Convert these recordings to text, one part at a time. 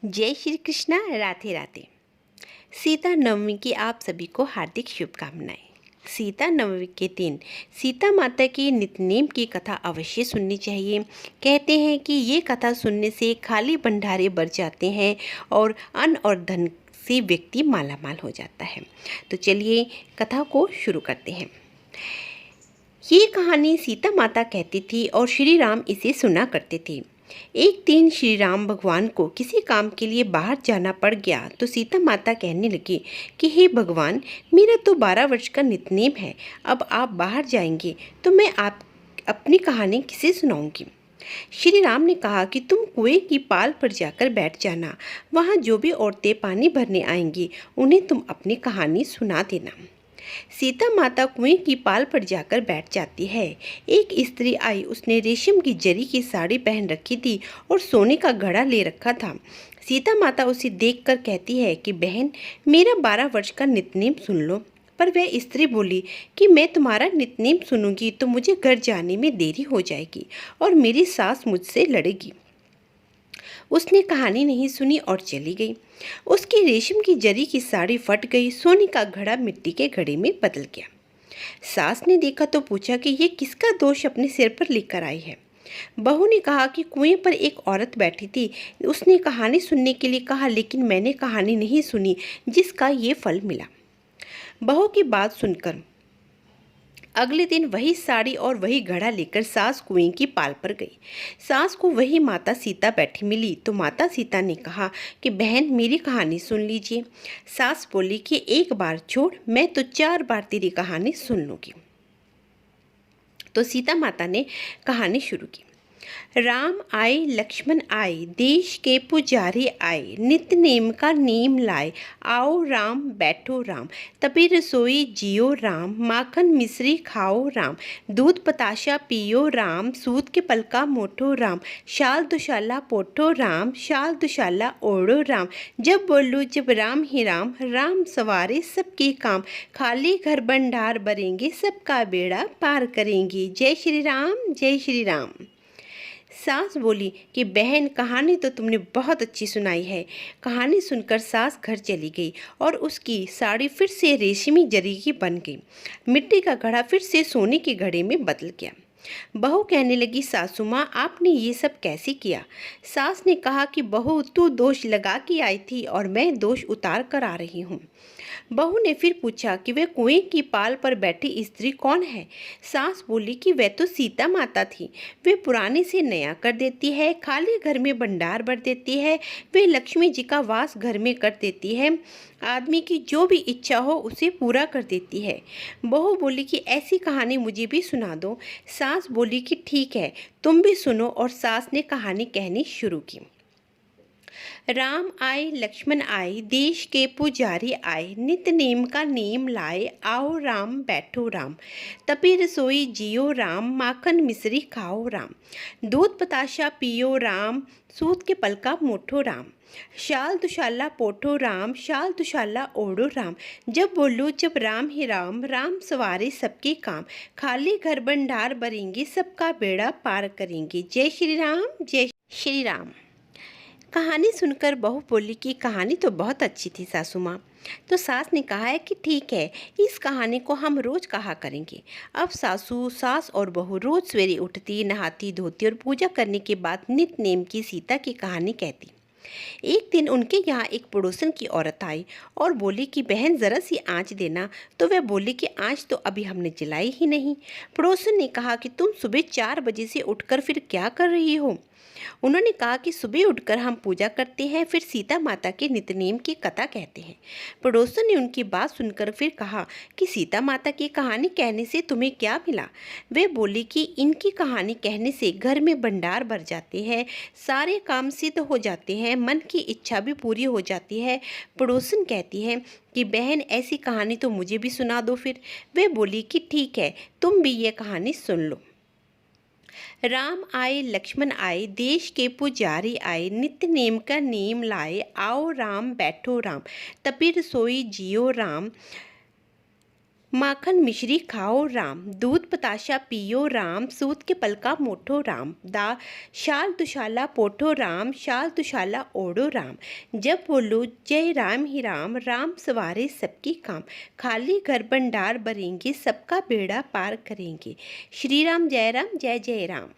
जय श्री कृष्णा। राधे राधे। सीता नवमी की आप सभी को हार्दिक शुभकामनाएं। सीता नवमी के दिन सीता माता की नित्यनेम की कथा अवश्य सुननी चाहिए। कहते हैं कि ये कथा सुनने से खाली भंडारे भर जाते हैं और अन्न और धन से व्यक्ति मालामाल हो जाता है। तो चलिए कथा को शुरू करते हैं। ये कहानी सीता माता कहती थी और श्री राम इसे सुना करते थे। एक दिन श्री राम भगवान को किसी काम के लिए बाहर जाना पड़ गया तो सीता माता कहने लगी कि हे भगवान, मेरा तो 12 वर्ष का नित्यनेम है। अब आप बाहर जाएंगे तो मैं आप अपनी कहानी किसे सुनाऊंगी। श्री राम ने कहा कि तुम कुएं की पाल पर जाकर बैठ जाना। वहाँ जो भी औरतें पानी भरने आएंगी उन्हें तुम अपनी कहानी सुना देना। सीता माता कुएं की पाल पर जाकर बैठ जाती है। एक स्त्री आई, उसने रेशम की जरी की साड़ी पहन रखी थी और सोने का घड़ा ले रखा था। सीता माता उसे देखकर कहती है कि बहन, मेरा 12 वर्ष का नित्यनेम सुन लो। पर वह स्त्री बोली कि मैं तुम्हारा नित्यनेम सुनूंगी तो मुझे घर जाने में देरी हो जाएगी और मेरी सास मुझसे लड़ेगी। उसने कहानी नहीं सुनी और चली गई। उसकी रेशम की जरी की साड़ी फट गई, सोने का घड़ा मिट्टी के घड़े में बदल गया। सास ने देखा तो पूछा कि ये किसका दोष अपने सिर पर लेकर आई है। बहू ने कहा कि कुएं पर एक औरत बैठी थी, उसने कहानी सुनने के लिए कहा, लेकिन मैंने कहानी नहीं सुनी जिसका ये फल मिला। बहू की बात सुनकर अगले दिन वही साड़ी और वही घड़ा लेकर सास कुएं की पाल पर गई। सास को वही माता सीता बैठी मिली तो माता सीता ने कहा कि बहन, मेरी कहानी सुन लीजिए। सास बोली कि एक बार छोड़, मैं तो 4 बार तेरी कहानी सुन लूँगी। तो सीता माता ने कहानी शुरू की। राम आए लक्ष्मण आए, देश के पुजारी आए, नित्य नेम का नेम लाए, आओ राम बैठो राम, तभी रसोई जियो राम, माखन मिश्री खाओ राम, दूध बताशा पियो राम, सूत के पलका मोठो राम, शाल दुशाला पोठो राम, शाल दुशाला ओढ़ो राम, जब बोलूँ जब राम ही राम, राम सवारे सबके काम, खाली घर भंडार भरेंगे, सबका बेड़ा पार करेंगे। जय श्री राम, जय श्री राम। सास बोली कि बहन, कहानी तो तुमने बहुत अच्छी सुनाई है। कहानी सुनकर सास घर चली गई और उसकी साड़ी फिर से रेशमी जरी की बन गई। मिट्टी का घड़ा फिर से सोने के घड़े में बदल गया। बहू कहने लगी, सासू माँ, आपने ये सब कैसे किया। सास ने कहा कि बहू, तू दोष लगा के आई थी और मैं दोष उतार कर आ रही हूँ। बहू ने फिर पूछा कि वह कुएं की पाल पर बैठी स्त्री कौन है। सास बोली कि वह तो सीता माता थी। वे पुराने से नया कर देती है, खाली घर में भंडार भर देती है, वे लक्ष्मी जी का वास घर में कर देती है, आदमी की जो भी इच्छा हो उसे पूरा कर देती है। बहू बोली कि ऐसी कहानी मुझे भी सुना दो। सास बोली कि ठीक है, तुम भी सुनो, और सास ने कहानी कहनी शुरू की। राम आए लक्ष्मण आए, देश के पुजारी आए, नित्य नेम का नेम लाए, आओ राम बैठो राम, तपी रसोई जियो राम, माखन मिश्री खाओ राम, दूध बताशा पियो राम, सूत के पलका मोठो राम, शाल दुशाला पोठो राम, शाल दुशाला ओढ़ो राम, जब बोलो जब राम ही राम, राम सवारे सबके काम, खाली घर भंडार भरेंगे, सबका बेड़ा पार करेंगे। जय श्री राम, जय श्री राम। कहानी सुनकर बहू बोली कि कहानी तो बहुत अच्छी थी सासू माँ। तो सास ने कहा है कि ठीक है, इस कहानी को हम रोज़ कहा करेंगे। अब सास और बहू रोज़ सवेरे उठती, नहाती धोती और पूजा करने के बाद नित्य नेम की सीता की कहानी कहती। एक दिन उनके यहाँ एक पड़ोसन की औरत आई और बोली कि बहन, ज़रा सी आँच देना। तो वह बोली कि आँच तो अभी हमने जलाई ही नहीं। पड़ोसन ने कहा कि तुम सुबह 4 बजे से उठकर फिर क्या कर रही हो। उन्होंने कहा कि सुबह उठकर हम पूजा करते हैं, फिर सीता माता के नित्यनेम की कथा कहते हैं। पड़ोसन ने उनकी बात सुनकर फिर कहा कि सीता माता की कहानी कहने से तुम्हें क्या मिला। वे बोली कि इनकी कहानी कहने से घर में भंडार भर जाते हैं, सारे काम सिद्ध हो जाते हैं, मन की इच्छा भी पूरी हो जाती है। पड़ोसन कहती है कि बहन, ऐसी कहानी तो मुझे भी सुना दो फिर। वे बोली कि ठीक है, तुम भी ये कहानी सुन लो। राम आए लक्ष्मण आए, देश के पुजारी आए, नित्य नेम का नेम लाए, आओ राम बैठो राम, तपी रसोई जियो राम, माखन मिश्री खाओ राम, दूध बताशा पियो राम, सूत के पलका मोठो राम, दा शाल दुशाला पोठो राम, शाल दुशाला ओढ़ो राम। जब बोलो जय राम ही राम, राम सवारे सबकी काम, खाली घर भंडार भरेंगे, सबका बेड़ा पार करेंगे। श्री राम जय जय राम।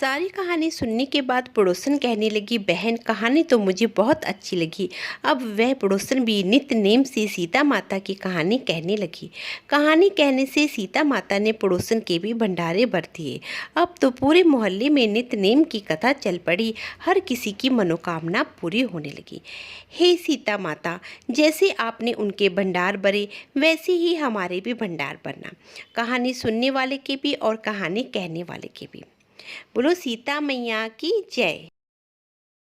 सारी कहानी सुनने के बाद पड़ोसन कहने लगी, बहन कहानी तो मुझे बहुत अच्छी लगी। अब वह पड़ोसन भी नित्य नेम से सीता माता की कहानी कहने लगी। कहानी कहने से सीता माता ने पड़ोसन के भी भंडारे भर दिए। अब तो पूरे मोहल्ले में नित्य नेम की कथा चल पड़ी, हर किसी की मनोकामना पूरी होने लगी। हे सीता माता, जैसे आपने उनके भंडार भरे वैसे ही हमारे भी भंडार भरना, कहानी सुनने वाले के भी और कहानी कहने वाले के भी। बोलो सीता मैया की जय।